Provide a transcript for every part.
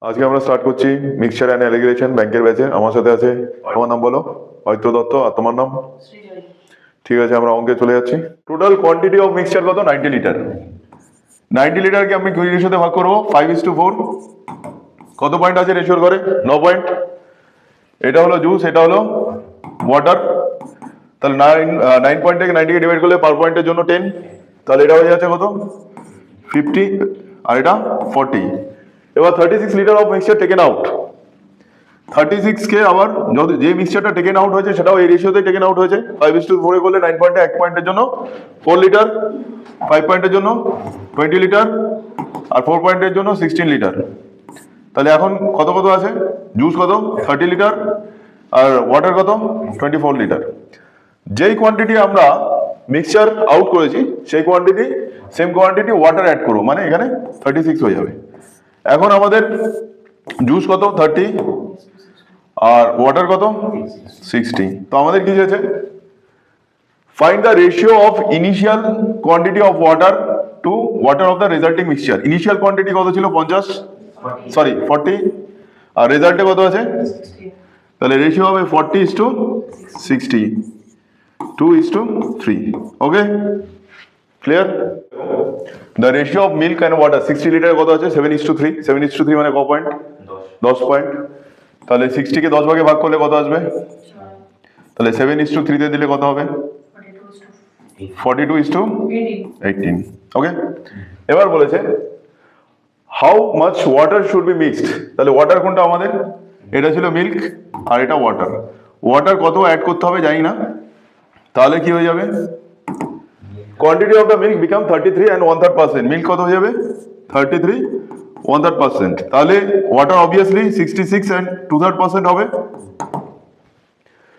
আজকে আমরা স্টার্ট করছি মিক্সচার অ্যান্ড অ্যালিগেশন ব্যাংকের ব্যাচে। আমার সাথে আছে, তোমার নাম বলো? অয়ত্র দত্ত। আর তোমার নাম? ঠিক আছে, আমরা অঙ্কে চলে যাচ্ছি। টোটাল কোয়ান্টিটি অফ মিক্সচার কত? 90 লিটার। 90 লিটারকে আমি কি রেশিওতে ভাগ করবো? 5:4। কত পয়েন্ট আছে রেশিওর ঘরে? 9 পয়েন্ট। এটা হলো জুস, এটা হলো ওয়াটার। তাহলে 9 পয়েন্ট থেকে 90 কে ডিভাইড করলে পার পয়েন্টের জন্য 10। তাহলে এটা হয়ে যাচ্ছে কত? 50, আর এটা 40। এবার 36 litre of mixture taken out. 36 কে আবার যদি যে মিক্সচারটা টেকেন আউট হয়েছে সেটাও এই রেশিওতে টেকেন আউট হয়েছে। 5:4 করলে 9 পয়েন্টে 1 পয়েন্টের জন্য 4 লিটার, 5 পয়েন্টের জন্য 20 লিটার, আর 4 পয়েন্টের জন্য 16 লিটার। তাহলে এখন কত কত আছে? জুস কত? 30 লিটার, আর ওয়াটার কত? 24 লিটার। যেই কোয়ান্টিটি আমরা মিক্সচার আউট করেছি সেই quantity same quantity water add করবো, মানে এখানে 36 হয়ে যাবে। এখন আমাদের জুস কত? 30, আর ওয়াটার কত? 60। তো আমাদের কি হয়েছে? Find the ratio of initial quantity of water to water of the resulting mixture. Initial quantity কত ছিল? 40, আর রেজাল্টে কত আছে? তাহলে রেশিও হবে 40:60, 2:3। Okay, clear? The ratio of milk and water 60 litre কত আছে? 7:3। 7:3 মানে ক পয়েন্ট? 10 পয়েন্ট। তাহলে 60 কে 10 ভাগে ভাগ করলে কত আসবে? তাহলে 7:3 তে দিলে কত হবে? 42:18। ওকে, এবার বলেছে how much water should be mixed. তাহলে ওয়াটার কোনটা আমাদের? এটা ছিল মিল্ক, আর এটা ওয়াটার। ওয়াটার কত অ্যাড করতে হবে জানি না। তাহলে কি হয়ে যাবে? Quantity of the milk become 33 and 1/3%। Milk কত হয়ে যাবে? 33, 1/3%। তাহলে ওয়াটার অবভিয়াসলি 66 and 2/3% হবে।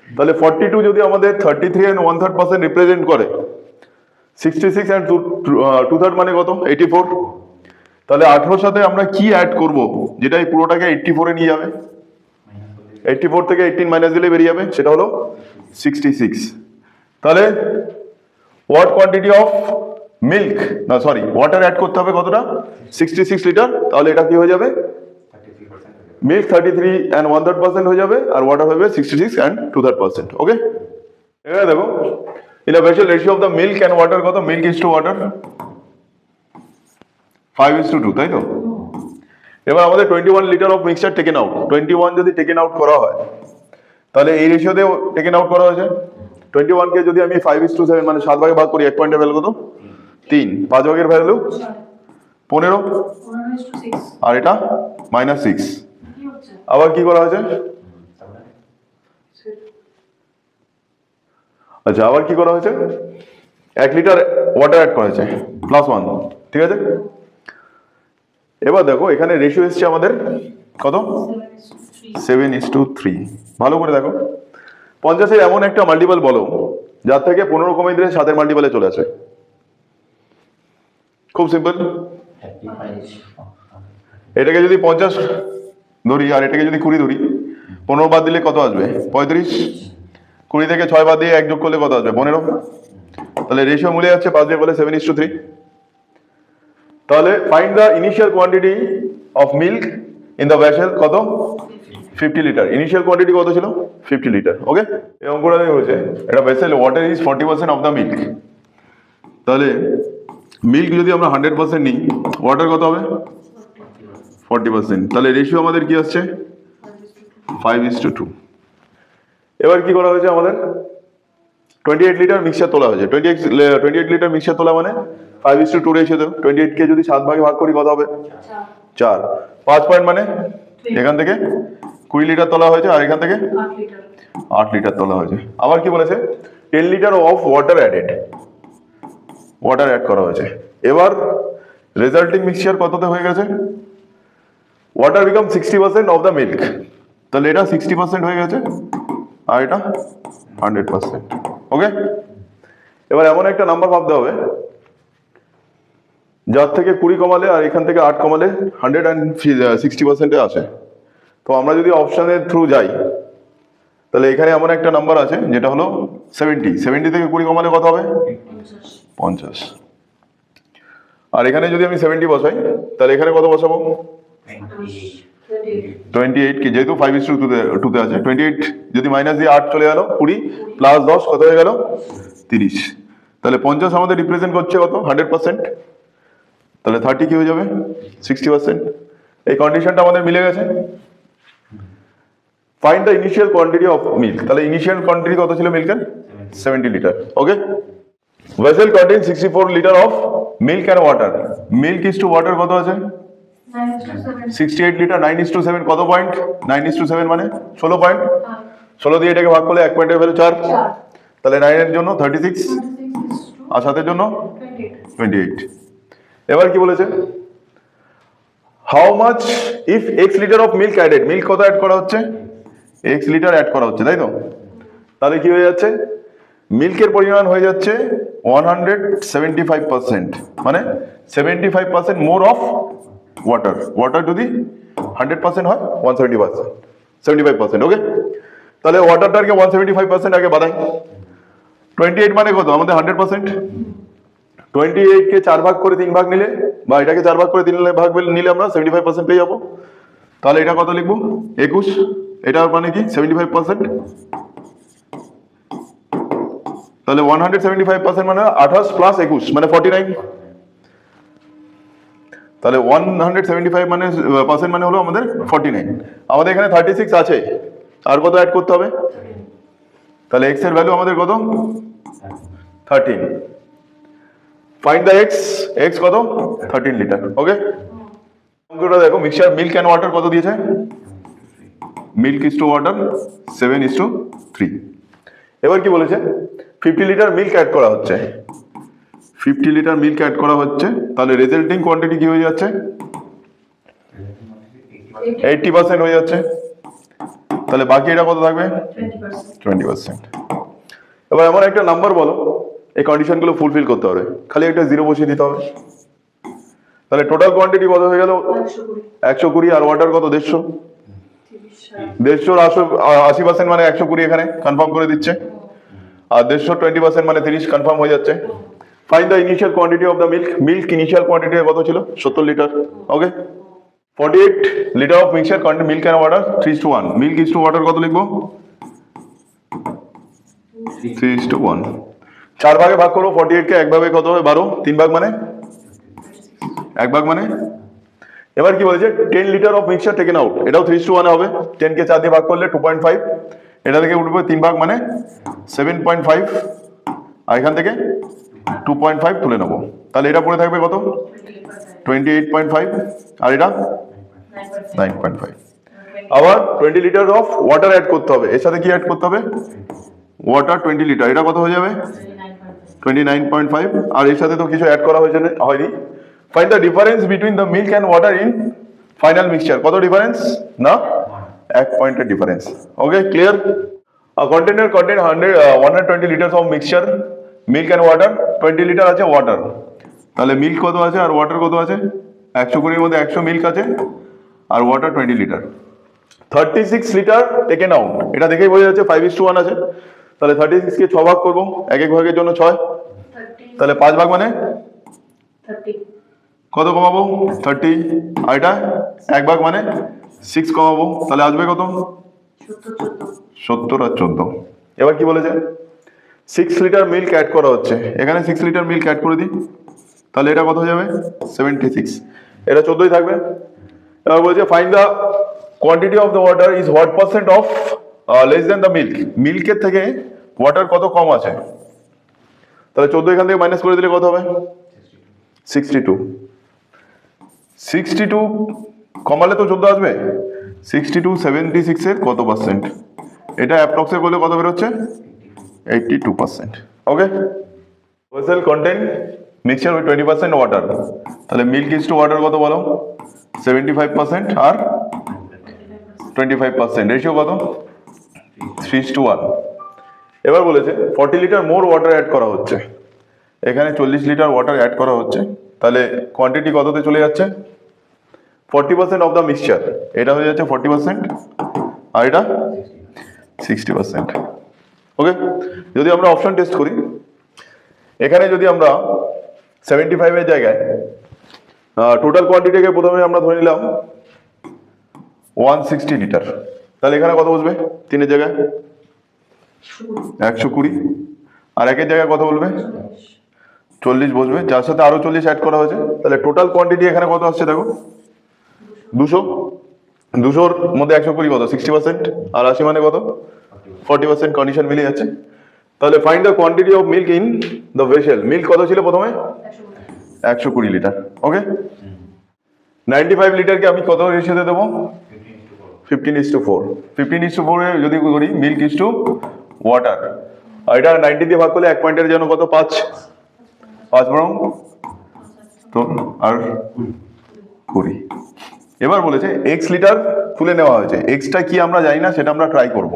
তাহলে 42 যদি আমাদের 33 and 1/3% রিপ্রেজেন্ট করে, 66 and 2/3 মানে কত? 84। তাহলে 18 সাথে আমরা কি অ্যাড করব যেটা এই পুরোটাকে 84 এ নিয়ে যাবে? 84 থেকে 18 মাইনাস দিলে বেরিয়ে যাবে, সেটা হলো 66। তাহলে হোয়াট কোয়ান্টিটি অফ মিল্ক, না সরি, ওয়াটার অ্যাড করতে হবে কতটা? 66 লিটার। তাহলে এটা কি হয়ে যাবে? মিল্ক 33 and 1/3% হয়ে যাবে, আর ওয়াটার হবে 66 and 2/3%। ওকে, এখানে দেখো in a vessel ratio of the milk and water কত? মিল্ক ইজ টু ওয়াটার 5:2, তাই তো? এবার আমাদের 21 litre of mixture taken out. 21 যদি টেকেন আউট করা হয় তাহলে এই রেশিওতে টেকেন আউট করা হয়েছে। 21 কে যদি আমি 5:7 মানে 7 ভাগে ভাগ করি, 1 পয়েন্টের ভ্যালু কত? 3। 5 ভাগের ভ্যালু 15, আর এটা -6। আবার কি করা হয়েছে? আচ্ছা, আবার কি করা হয়েছে? 1 লিটার ওয়াটার অ্যাড করা হয়েছে +1। ঠিক আছে, এবার দেখো এখানে রেশিও এসছে আমাদের কত? 7:3। ভালো করে দেখো, 50-এর এমন একটা মাল্টিপল বলো যার থেকে 15 কমে দিলে 7-এর মাল্টিপলে চলে আসে। খুব সিম্পল। এটাকে যদি 50 ধরি আর এটাকে যদি 20 ধরি, 15 বাদ দিলে কত আসবে? 35। 20 থেকে 6 বাদ দিয়ে 1 যোগ করলে কত আসবে? 15। তাহলে রেশিও মিলে যাচ্ছে 5 দিয়ে বলে 7:3। তাহলে find the initial quantity of milk in the vessel কত? 50 লিটার। ইনিশিয়াল কোয়ান্টিটি কত ছিল? 50 লিটার। ওকে, এই অঙ্কটা হয়েছে এটা vessel water is 40% of the milk. তাহলে মিল্ক যদি আমরা 100% নিই, ওয়াটার কত হবে? 40%। তাহলে রেশিও আমাদের কি আসছে? 5:2। এবার কি করা হয়েছে? আমাদের 28 লিটার মিক্সচার তোলা হয়েছে। 28 লিটার মিক্সচার তোলা মানে 5:2 রেশিও দেবো। 28 কে যদি 7 ভাগে ভাগ করি কত হবে? 4। 5 পয়েন্ট মানে এখান থেকে 20 লিটার তোলা হয়েছে, আর এখান থেকে 8 লিটার তোলা হয়েছে। আবার কি বলেছে? 10 litre of water added, water add করা হয়েছে। এবার রেজাল্টিং মিক্সচার কততে হয়ে গেছে? Water become 60% of the milk. তাহলে এটা 60% হয়ে গেছে, আর এটা 100%। ওকে, এবার এমন একটা নাম্বার ভাবতে হবে যার থেকে 20 কমালে আর এখান থেকে 8 কমালে 160%-এ আসে। তো আমরা যদি অপশনের থ্রু যাই তাহলে এখানে এমন একটা নাম্বার আছে যেটা হলো 70। 70 থেকে 20 কমালে কত হবে? 50। আর এখানে যদি আমি 70 বসাই তাহলে এখানে কত বসাবো? 28 কি যেহেতু 5:2 আছে, 28 যদি মাইনাস দিয়ে 8 চলে গেল 20 প্লাস 10 কত হয়ে গেল 30। তাহলে 50 আমাদের রিপ্রেজেন্ট করছে কত 100%, তাহলে 30 কি হয়ে যাবে 60%। এই কন্ডিশনটা আমাদের মিলে গেছে। Find the initial quantity of milk, তাহলে ইনিশিয়াল কোয়ান্টিটি কত ছিল মিল্কের 70 litre. Okay, vessel contain 64 litre of milk and water. Milk is to water কত আছে 68 লিটার, 9:7 কত পয়েন্ট 9:7 মানে 16 পয়েন্ট। 16 দিয়ে এটাকে ভাগ করলে 1 পয়েন্টের ভ্যালু 4, তাহলে 9 এর জন্য 36 আর 7 এর জন্য 28। এবার কি বলেছে, how much if x litre of milk added, milk কত অ্যাড করা হচ্ছে x লিটার অ্যাড করা হচ্ছে, তাই তো। তাহলে কি হয়ে যাচ্ছে, মিল্কের পরিমাণ হয়ে যাচ্ছে 175%, মানে 75% মোর অফ ওয়াটার। ওয়াটার যদি 100% হয় 175%। ওকে, তাহলে ওয়াটারটাকে 175% আগে বাড়াই। 28 মানে কত আমাদের 100%। 28 কে 4 ভাগ করে 3 ভাগ নিলে, বা এটাকে 4 ভাগ করে 3 ভাগ নিলে আমরা 75% পেয়ে যাবো। তাহলে এটা কত লিখবো 21, এটা মানে কি 75%। তাহলে 175% মানে 28 প্লাস 21 মানে 49। তাহলে 175 মানে পার্সেন্ট মানে হলো আমাদের 49। আমাদের এখানে 36 আছে, আর কত অ্যাড করতে হবে, তাহলে x এর ভ্যালু আমাদের কত 13। ফাইন্ড দ্য x কত 13 লিটার। ওকে, অঙ্কটা দেখো, মিক্সচার মিল্ক অ্যান্ড ওয়াটার কত দিয়েছে, মিল্ক ইজ টু ওয়াটার 7:3। এবার কি বলেছে 50 লিটার মিল্ক অ্যাড করা হচ্ছে, 50 লিটার মিল্ক অ্যাড করা হচ্ছে, তাহলে রেজাল্টিং কোয়ান্টিটি কি হয়ে যাচ্ছে 80% হয়ে যাচ্ছে। তাহলে বাকি এটা কত থাকবে 20%। এবার এমন একটা নাম্বার বলো এই কন্ডিশনগুলো ফুলফিল করতে হবে, খালি একটা জিরো বসিয়ে দিতে হবে। তাহলে টোটাল কোয়ান্টিটি কত হয়ে গেল 120, আর ওয়াটার কত 150। 80% মানে 120 এখানে কনফার্ম করে দিচ্ছে, আর 20% মানে 30 কনফার্ম হয়ে যাচ্ছে। Find the initial quantity of the milk, milk initial quantity কত ছিল 70 litre. Okay, 48 litre of mixture contain milk and water 3:1। Milk is to water কত লিখবো 3:1। 4 ভাগে ভাগ করবো 48 কে, এক ভাগে কত হবে 12, 3 ভাগ মানে 1 ভাগ মানে। এবার কি বলেছে 10 litre of mixture taken out, এটাও 3:1 হবে। 10 কে 4 দিয়ে ভাগ করলে 2.5, এটা থেকে উঠবে 3 ভাগ মানে 7.5, আর এখান থেকে 2.5 তুলে নেবো, তাহলে এটা পড়ে থাকবে কত 28.5, আর এটা 9.5। আবার 20 লিটার অফ ওয়াটার অ্যাড করতে হবে, এর সাথে কি অ্যাড করতে হবে ওয়াটার 20 লিটার, এটা কত হয়ে যাবে 29.5, আর এর সাথে তো কিছু অ্যাড করা হয়নি। Find the difference between the milk and water in final mixture, কত ডিফারেন্স না 1 পয়েন্টের difference. Okay, clear. Container contain 120 litre of mixture milk and water, 20 litre আছে ওয়াটার, তাহলে মিল্ক কত আছে আর ওয়াটার কত আছে 120 এর মধ্যে 100 মিল্ক আছে আর water 20 litre. 36 litre taken out, এটা দেখেই বোঝা যাচ্ছে 5:1 আছে। তাহলে 36 কে 6 ভাগ করবো, এক এক ভাগের জন্য 6, তাহলে 5 ভাগ মানে কত কমাবো 30, আর এটা 1 ভাগ মানে 6 কমাবো, তাহলে আসবে কত 70 আর 14। এবার কি বলেছে 6 লিটার মিল্ক অ্যাড করা হচ্ছে, এখানে 6 লিটার মিল্ক অ্যাড করে দিই, তাহলে এটা কত হয়ে যাবে 76, এটা 14ই থাকবে। এবার বলছে find the quantity of the water is what percent of less than the milk, মিল্কের থেকে ওয়াটার কত কম আছে, তাহলে 14 এখান থেকে মাইনাস করে দিলে কত হবে 62। 62 কমালে তো 14 আসবে, 62 76 এর কত পার্সেন্ট, এটা অ্যাপ্রক্সে করলে কত বেরোচ্ছে 82%। Okay, vessel contain mixture with 20% water, তাহলে মিল্ক ইজ টু ওয়াটার কত বলো 75% আর 25%, রেশিও কত 3:1। এবার বলেছে 40 লিটার মোর ওয়াটার অ্যাড করা হচ্ছে, এখানে 40 লিটার ওয়াটার অ্যাড করা হচ্ছে, তাহলে কোয়ান্টিটি কততে চলে যাচ্ছে 40% অফ দ্য মিক্সচার, এটা হয়ে যাচ্ছে 40% আর এটা 60%। ওকে, যদি আমরা অপশন টেস্ট করি, এখানে যদি আমরা 75 এর জায়গায় টোটাল কোয়ান্টিটিকে প্রথমে আমরা ধরে নিলাম 160 লিটার। তাহলে এখানে কত বসবে? 3-এর জায়গায় 120, আর 1-এর জায়গায় কত বলবে? 40 বসবে, যার সাথে আরো 40 অ্যাড করা হয়েছে। তাহলে টোটাল কোয়ান্টিটি এখানে কত আসছে দেখো, 200। 200-র মধ্যে 120 কত? 60%, আর 80 মানে কত? 40%। কন্ডিশন মিলে যাচ্ছে। তাহলে find the quantity of milk in the vessel. Milk কত ছিল প্রথমে? 120 লিটার। ওকে, 95 লিটারকে আমি কত রেশিওতে দেবো? 15:4। 15:4 এ যদি করি মিল্ক ইস টু ওয়াটার, আর এটা 90 দিয়ে ভাগ করলে 1 পয়েন্টের জন্য কত? 5 বরং তো আর 20। এবার বলেছে এক্স লিটার তুলে নেওয়া হয়েছে, এক্সটা কি আমরা জানি না, সেটা আমরা ট্রাই করব।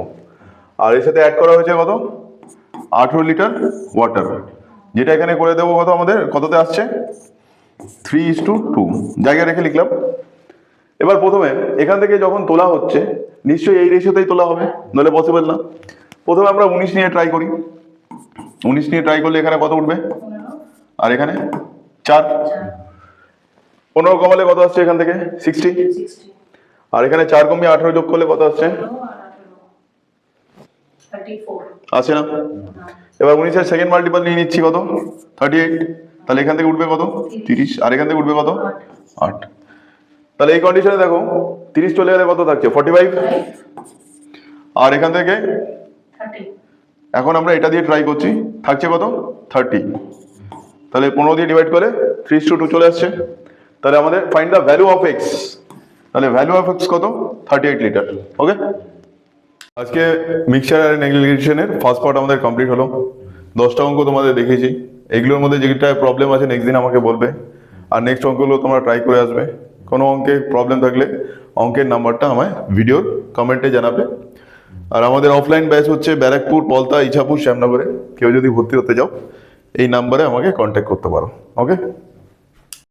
আর এর সাথে অ্যাড করা হয়েছে কত? 18 লিটার ওয়াটার, যেটা এখানে করে দেবো কত আমাদের, কততে আসছে? 3:2 জায়গা রেখে লিখলাম। এবার প্রথমে এখান থেকে যখন তোলা হচ্ছে নিশ্চয়ই এই রেশিওতেই তোলা হবে, নইলে পসিবল না। প্রথমে আমরা 19 নিয়ে ট্রাই করি। 19 নিয়ে ট্রাই করলে এখানে কত উঠবে? আর এখানে 4। 15 কমালে কত আসছে এখান থেকে? 60। আর এখানে 4 কমিয়ে 18 যোগ করলে কত আসছে? আছে না? এবার 19-এর সেকেন্ড মাল্টিপল নিয়ে নিচ্ছি কত? 38। তাহলে এখান থেকে উঠবে কত? 30। আর এখান থেকে উঠবে কত? 8। তাহলে এই কন্ডিশনে দেখো 30 চলে গেলে কত থাকছে? 45। আর এখান থেকে এখন আমরা এটা দিয়ে ট্রাই করছি, থাকছে কত? 30। তাহলে 15 দিয়ে ডিভাইড করে 3:2 চলে আসছে। তাহলে আমাদের find the value of x. তাহলে ভ্যালু অফ এক্স কত? 38 লিটার। ওকে, আজকে মিক্সচার আর নেগলিজেশনের ফার্স্ট পার্ট আমাদের কমপ্লিট হলো। 10টা অঙ্ক তোমাদের দেখিয়েছি। এগুলোর মধ্যে যেটা প্রবলেম আছে নেক্সট দিন আমাকে বলবে, আর নেক্সট অঙ্কগুলো তোমরা ট্রাই করে আসবে। কোনো অঙ্কে প্রবলেম থাকলে অঙ্কের নাম্বারটা আমায় ভিডিওর কমেন্টে জানাবে। আর আমাদের অফলাইন ব্যাচ হচ্ছে ব্যারাকপুর, পলতা, ইছাপুর, শ্যামনগরে। কেউ যদি ভর্তি হতে যাও এই নাম্বারে আমাকে কন্ট্যাক্ট করতে পারো। ওকে।